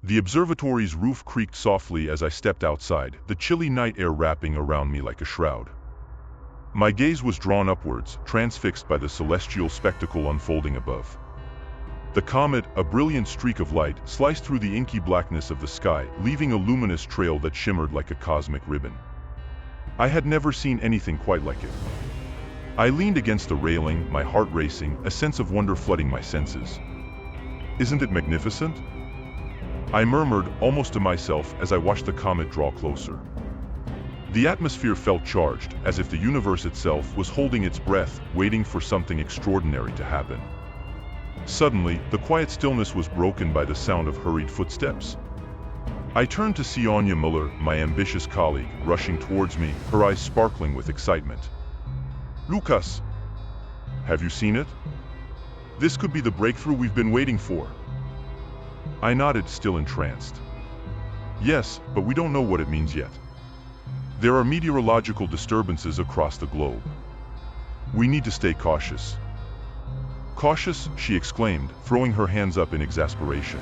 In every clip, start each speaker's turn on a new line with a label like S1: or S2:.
S1: The observatory's roof creaked softly as I stepped outside, the chilly night air wrapping around me like a shroud. My gaze was drawn upwards, transfixed by the celestial spectacle unfolding above. The comet, a brilliant streak of light, sliced through the inky blackness of the sky, leaving a luminous trail that shimmered like a cosmic ribbon. I had never seen anything quite like it. I leaned against the railing, my heart racing, a sense of wonder flooding my senses. "Isn't it magnificent?" I murmured, almost to myself, as I watched the comet draw closer. The atmosphere felt charged, as if the universe itself was holding its breath, waiting for something extraordinary to happen. Suddenly, the quiet stillness was broken by the sound of hurried footsteps. I turned to see Anya Muller, my ambitious colleague, rushing towards me, her eyes sparkling with excitement. "Lucas! Have you seen it? This could be the breakthrough we've been waiting for." I nodded, still entranced. "Yes, but we don't know what it means yet. There are meteorological disturbances across the globe. We need to stay cautious." "Cautious?" she exclaimed, throwing her hands up in exasperation.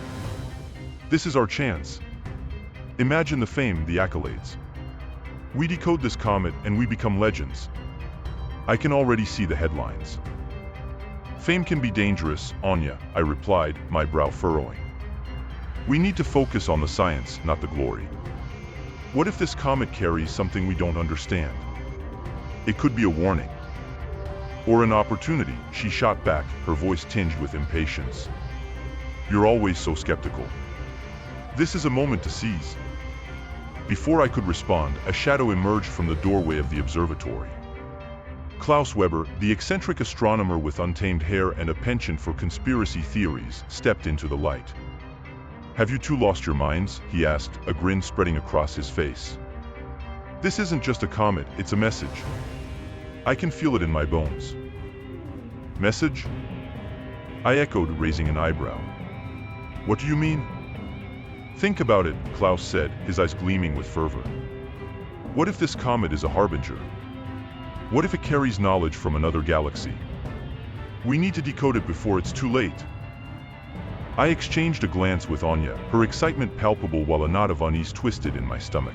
S1: "This is our chance. Imagine the fame, the accolades. We decode this comet and we become legends. I can already see the headlines." "Fame can be dangerous, Anya," I replied, my brow furrowing. "We need to focus on the science, not the glory. What if this comet carries something we don't understand? It could be a warning. Or an opportunity," she shot back, her voice tinged with impatience. "You're always so skeptical. This is a moment to seize." Before I could respond, a shadow emerged from the doorway of the observatory. Klaus Weber, the eccentric astronomer with untamed hair and a penchant for conspiracy theories, stepped into the light. "Have you two lost your minds?" he asked, a grin spreading across his face. "This isn't just a comet, it's a message. I can feel it in my bones." "Message?" I echoed, raising an eyebrow. "What do you mean?" "Think about it," Klaus said, his eyes gleaming with fervor. "What if this comet is a harbinger? What if it carries knowledge from another galaxy? We need to decode it before it's too late." I exchanged a glance with Anya, her excitement palpable while a knot of unease twisted in my stomach.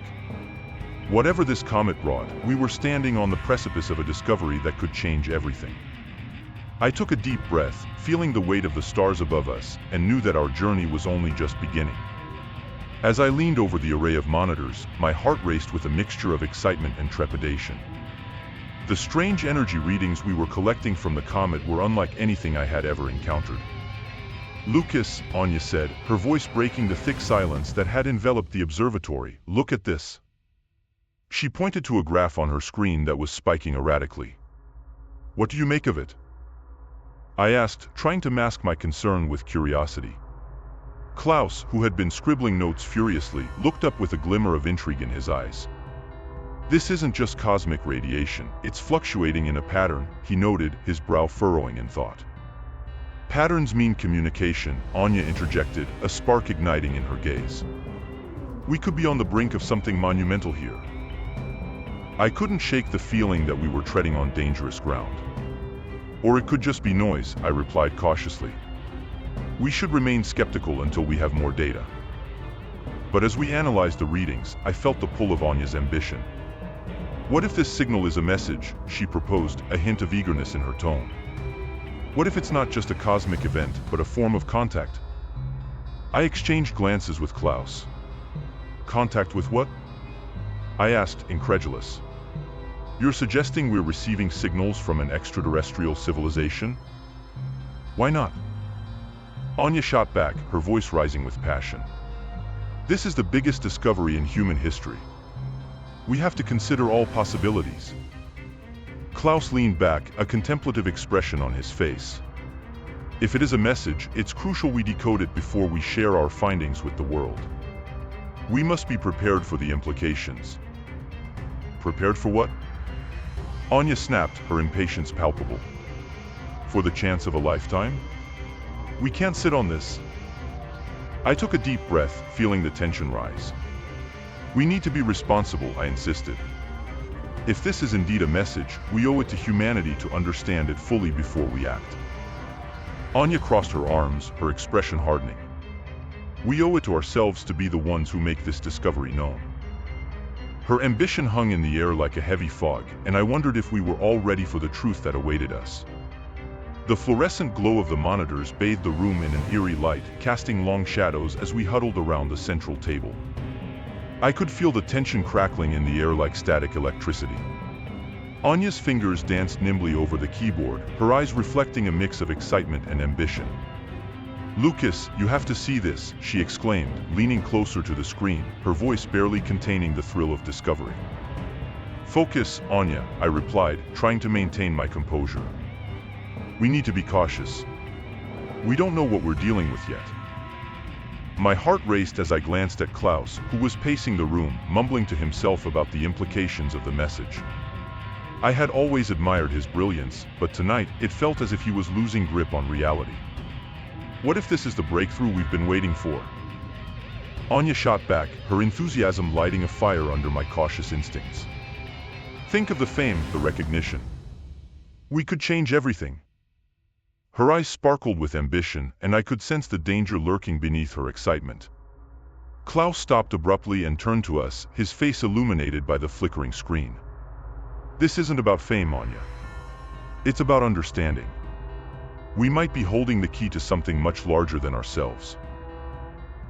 S1: Whatever this comet brought, we were standing on the precipice of a discovery that could change everything. I took a deep breath, feeling the weight of the stars above us, and knew that our journey was only just beginning. As I leaned over the array of monitors, my heart raced with a mixture of excitement and trepidation. The strange energy readings we were collecting from the comet were unlike anything I had ever encountered. "Lucas," Anya said, her voice breaking the thick silence that had enveloped the observatory, "look at this." She pointed to a graph on her screen that was spiking erratically. "What do you make of it?" I asked, trying to mask my concern with curiosity. Klaus, who had been scribbling notes furiously, looked up with a glimmer of intrigue in his eyes. "This isn't just cosmic radiation, it's fluctuating in a pattern," he noted, his brow furrowing in thought. "Patterns mean communication," Anya interjected, a spark igniting in her gaze. "We could be on the brink of something monumental here." I couldn't shake the feeling that we were treading on dangerous ground. "Or it could just be noise," I replied cautiously. "We should remain skeptical until we have more data." But as we analyzed the readings, I felt the pull of Anya's ambition. "What if this signal is a message?" she proposed, a hint of eagerness in her tone. "What if it's not just a cosmic event, but a form of contact?" I exchanged glances with Klaus. "Contact with what?" I asked, incredulous. "You're suggesting we're receiving signals from an extraterrestrial civilization?" "Why not?" Anya shot back, her voice rising with passion. "This is the biggest discovery in human history. We have to consider all possibilities." Klaus leaned back, a contemplative expression on his face. "If it is a message, it's crucial we decode it before we share our findings with the world. We must be prepared for the implications." "Prepared for what?" Anya snapped, her impatience palpable. "For the chance of a lifetime? We can't sit on this." I took a deep breath, feeling the tension rise. "We need to be responsible," I insisted. "If this is indeed a message, we owe it to humanity to understand it fully before we act." Anya crossed her arms, her expression hardening. We owe it to ourselves to be the ones who make this discovery known. Her ambition hung in the air like a heavy fog, and I wondered if we were all ready for the truth that awaited us. The fluorescent glow of the monitors bathed the room in an eerie light, casting long shadows as we huddled around the central table. I could feel the tension crackling in the air like static electricity. Anya's fingers danced nimbly over the keyboard, her eyes reflecting a mix of excitement and ambition. "Lucas, you have to see this," she exclaimed, leaning closer to the screen, her voice barely containing the thrill of discovery. "Focus, Anya," I replied, trying to maintain my composure. "We need to be cautious. We don't know what we're dealing with yet." My heart raced as I glanced at Klaus, who was pacing the room, mumbling to himself about the implications of the message. I had always admired his brilliance, but tonight it felt as if he was losing grip on reality. What if this is the breakthrough we've been waiting for? Anya shot back, her enthusiasm lighting a fire under my cautious instincts. "Think of the fame, the recognition. We could change everything." Her eyes sparkled with ambition, and I could sense the danger lurking beneath her excitement. Klaus stopped abruptly and turned to us, his face illuminated by the flickering screen. "This isn't about fame, Anya. It's about understanding. We might be holding the key to something much larger than ourselves."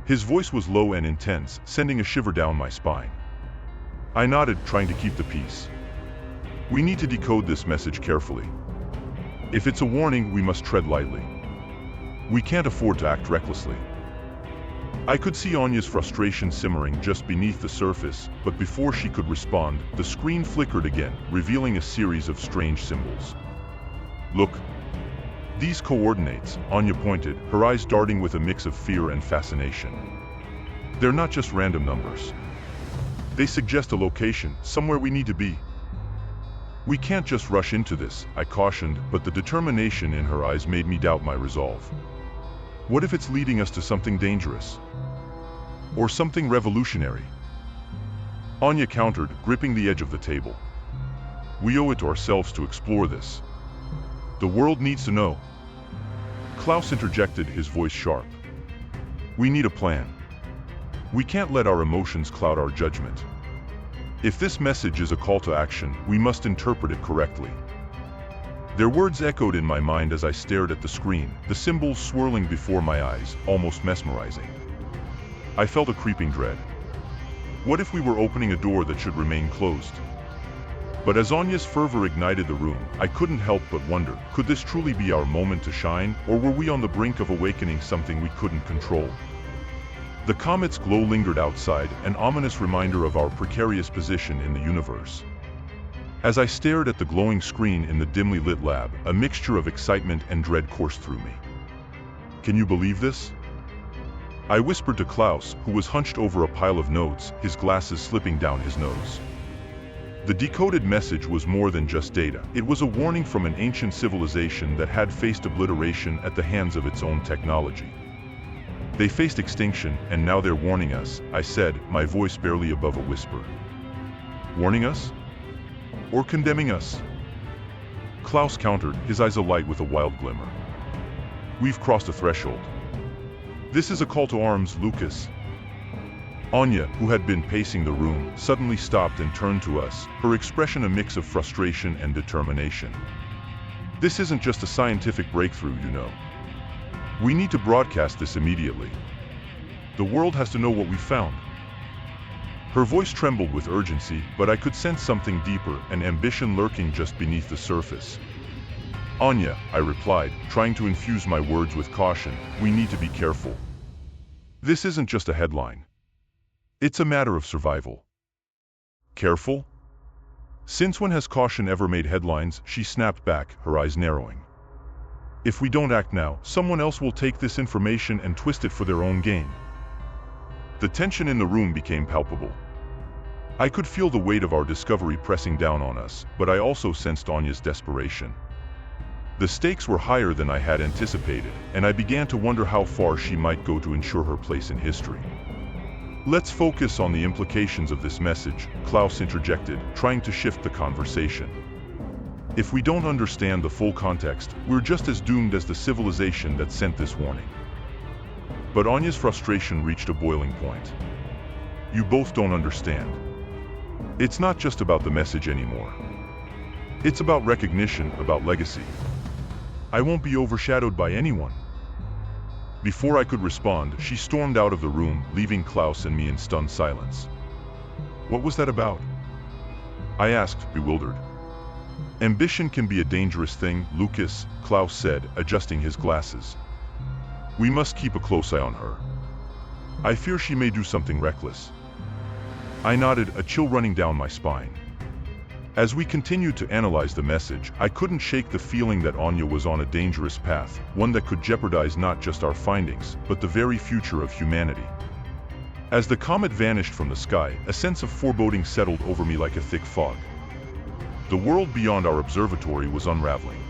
S1: His voice was low and intense, sending a shiver down my spine. I nodded, trying to keep the peace. "We need to decode this message carefully. If it's a warning, we must tread lightly. We can't afford to act recklessly." I could see Anya's frustration simmering just beneath the surface, but before she could respond, the screen flickered again, revealing a series of strange symbols. "Look. These coordinates," Anya pointed, her eyes darting with a mix of fear and fascination. "They're not just random numbers. They suggest a location, somewhere we need to be." "We can't just rush into this," I cautioned, but the determination in her eyes made me doubt my resolve. "What if it's leading us to something dangerous? Or something revolutionary?" Anya countered, gripping the edge of the table. "We owe it to ourselves to explore this. The world needs to know." Klaus interjected, his voice sharp. "We need a plan. We can't let our emotions cloud our judgment. If this message is a call to action, we must interpret it correctly." Their words echoed in my mind as I stared at the screen, the symbols swirling before my eyes, almost mesmerizing. I felt a creeping dread. What if we were opening a door that should remain closed? But as Anya's fervor ignited the room, I couldn't help but wonder, could this truly be our moment to shine, or were we on the brink of awakening something we couldn't control? The comet's glow lingered outside, an ominous reminder of our precarious position in the universe. As I stared at the glowing screen in the dimly lit lab, a mixture of excitement and dread coursed through me. "Can you believe this?" I whispered to Klaus, who was hunched over a pile of notes, his glasses slipping down his nose. The decoded message was more than just data. It was a warning from an ancient civilization that had faced obliteration at the hands of its own technology. "They faced extinction, and now they're warning us," I said, my voice barely above a whisper. "Warning us? Or condemning us?" Klaus countered, his eyes alight with a wild glimmer. "We've crossed a threshold. This is a call to arms, Lucas." Anya, who had been pacing the room, suddenly stopped and turned to us, her expression a mix of frustration and determination. "This isn't just a scientific breakthrough, you know. We need to broadcast this immediately. The world has to know what we found." Her voice trembled with urgency, but I could sense something deeper, an ambition lurking just beneath the surface. "Anya," I replied, trying to infuse my words with caution, "we need to be careful. This isn't just a headline. It's a matter of survival." "Careful? Since when has caution ever made headlines?" she snapped back, her eyes narrowing. "If we don't act now, someone else will take this information and twist it for their own gain." The tension in the room became palpable. I could feel the weight of our discovery pressing down on us, but I also sensed Anya's desperation. The stakes were higher than I had anticipated, and I began to wonder how far she might go to ensure her place in history. "Let's focus on the implications of this message," Klaus interjected, trying to shift the conversation. "If we don't understand the full context, we're just as doomed as the civilization that sent this warning." But Anya's frustration reached a boiling point. You both don't understand. It's not just about the message anymore. It's about recognition, about legacy. I won't be overshadowed by anyone. Before I could respond, she stormed out of the room, leaving Klaus and me in stunned silence. What was that about? I asked, bewildered. Ambition can be a dangerous thing, Lucas, Klaus said, adjusting his glasses. We must keep a close eye on her. I fear she may do something reckless. I nodded, a chill running down my spine. As we continued to analyze the message, I couldn't shake the feeling that Anya was on a dangerous path, one that could jeopardize not just our findings, but the very future of humanity. As the comet vanished from the sky, a sense of foreboding settled over me like a thick fog. The world beyond our observatory was unraveling.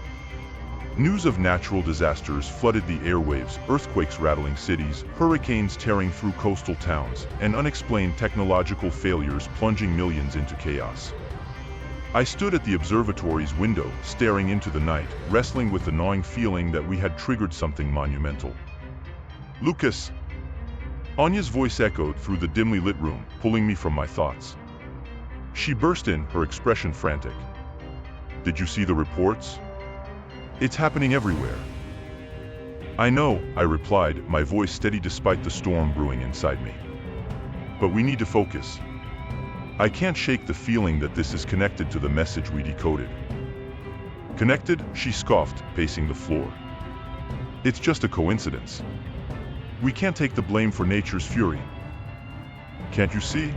S1: News of natural disasters flooded the airwaves, earthquakes rattling cities, hurricanes tearing through coastal towns, and unexplained technological failures plunging millions into chaos. I stood at the observatory's window, staring into the night, wrestling with the gnawing feeling that we had triggered something monumental. Lucas! Anya's voice echoed through the dimly lit room, pulling me from my thoughts. She burst in, her expression frantic. Did you see the reports? It's happening everywhere. I know, I replied, my voice steady despite the storm brewing inside me. But we need to focus. I can't shake the feeling that this is connected to the message we decoded. Connected? She scoffed, pacing the floor. It's just a coincidence. We can't take the blame for nature's fury. Can't you see?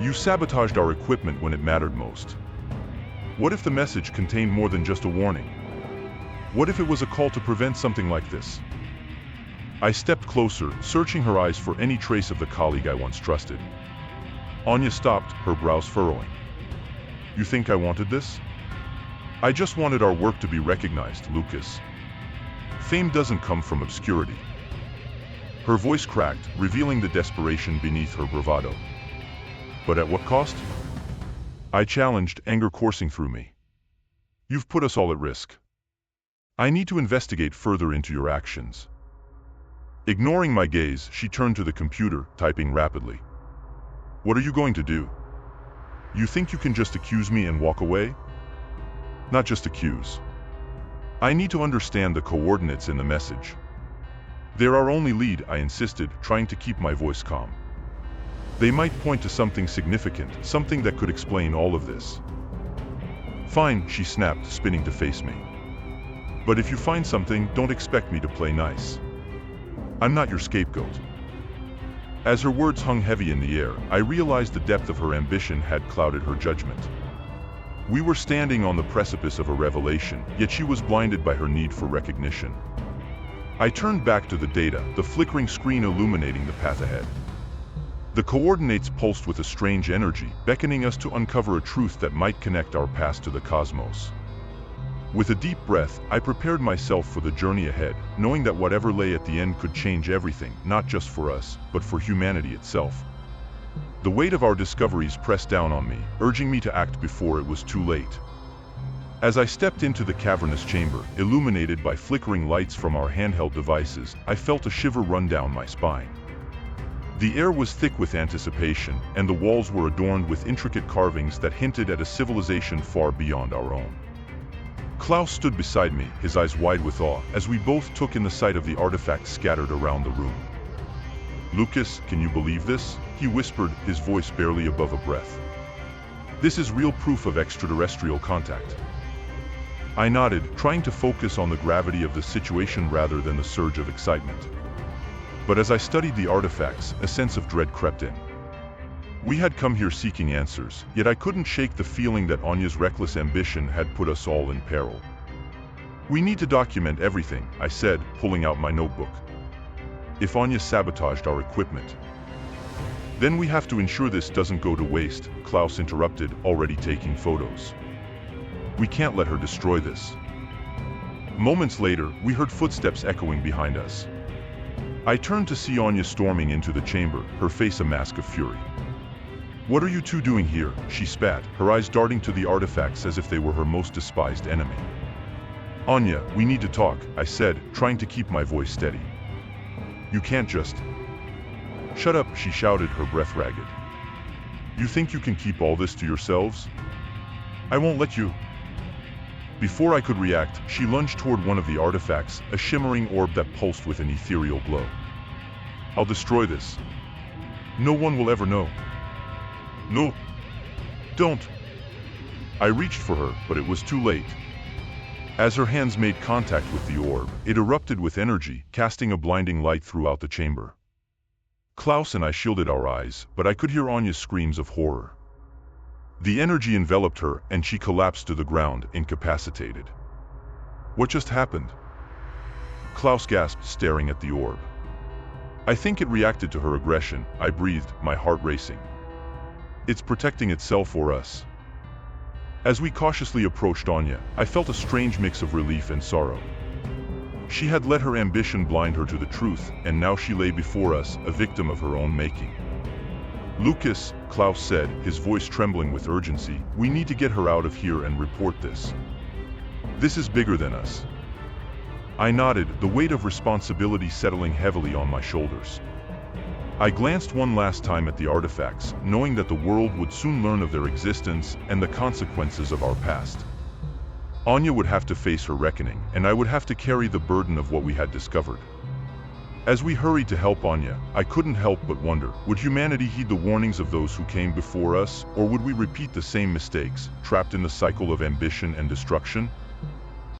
S1: You sabotaged our equipment when it mattered most. What if the message contained more than just a warning? What if it was a call to prevent something like this? I stepped closer, searching her eyes for any trace of the colleague I once trusted. Anya stopped, her brows furrowing. You think I wanted this? I just wanted our work to be recognized, Lucas. Fame doesn't come from obscurity. Her voice cracked, revealing the desperation beneath her bravado. But at what cost? I challenged, anger coursing through me. You've put us all at risk. I need to investigate further into your actions. Ignoring my gaze, she turned to the computer, typing rapidly. What are you going to do? You think you can just accuse me and walk away? Not just accuse. I need to understand the coordinates in the message. They're our only lead, I insisted, trying to keep my voice calm. They might point to something significant, something that could explain all of this. Fine, she snapped, spinning to face me. But if you find something, don't expect me to play nice. I'm not your scapegoat. As her words hung heavy in the air, I realized the depth of her ambition had clouded her judgment. We were standing on the precipice of a revelation, yet she was blinded by her need for recognition. I turned back to the data, the flickering screen illuminating the path ahead. The coordinates pulsed with a strange energy, beckoning us to uncover a truth that might connect our past to the cosmos. With a deep breath, I prepared myself for the journey ahead, knowing that whatever lay at the end could change everything, not just for us, but for humanity itself. The weight of our discoveries pressed down on me, urging me to act before it was too late. As I stepped into the cavernous chamber, illuminated by flickering lights from our handheld devices, I felt a shiver run down my spine. The air was thick with anticipation, and the walls were adorned with intricate carvings that hinted at a civilization far beyond our own. Klaus stood beside me, his eyes wide with awe, as we both took in the sight of the artifacts scattered around the room. Lucas, can you believe this? He whispered, his voice barely above a breath. This is real proof of extraterrestrial contact. I nodded, trying to focus on the gravity of the situation rather than the surge of excitement. But as I studied the artifacts, a sense of dread crept in. We had come here seeking answers, yet I couldn't shake the feeling that Anya's reckless ambition had put us all in peril. We need to document everything, I said, pulling out my notebook. If Anya sabotaged our equipment, then we have to ensure this doesn't go to waste, Klaus interrupted, already taking photos. We can't let her destroy this. Moments later, we heard footsteps echoing behind us. I turned to see Anya storming into the chamber, her face a mask of fury. What are you two doing here? She spat, her eyes darting to the artifacts as if they were her most despised enemy. Anya, we need to talk, I said, trying to keep my voice steady. You can't just... Shut up, she shouted, her breath ragged. You think you can keep all this to yourselves? I won't let you. Before I could react, she lunged toward one of the artifacts, a shimmering orb that pulsed with an ethereal glow. I'll destroy this. No one will ever know. No. Don't. I reached for her, but it was too late. As her hands made contact with the orb, it erupted with energy, casting a blinding light throughout the chamber. Klaus and I shielded our eyes, but I could hear Anya's screams of horror. The energy enveloped her, and she collapsed to the ground, incapacitated. What just happened? Klaus gasped, staring at the orb. I think it reacted to her aggression, I breathed, my heart racing. It's protecting itself or us. As we cautiously approached Anya, I felt a strange mix of relief and sorrow. She had let her ambition blind her to the truth, and now she lay before us, a victim of her own making. Lucas, Klaus said, his voice trembling with urgency, we need to get her out of here and report this. This is bigger than us. I nodded, the weight of responsibility settling heavily on my shoulders. I glanced one last time at the artifacts, knowing that the world would soon learn of their existence and the consequences of our past. Anya would have to face her reckoning, and I would have to carry the burden of what we had discovered. As we hurried to help Anya, I couldn't help but wonder, would humanity heed the warnings of those who came before us, or would we repeat the same mistakes, trapped in the cycle of ambition and destruction?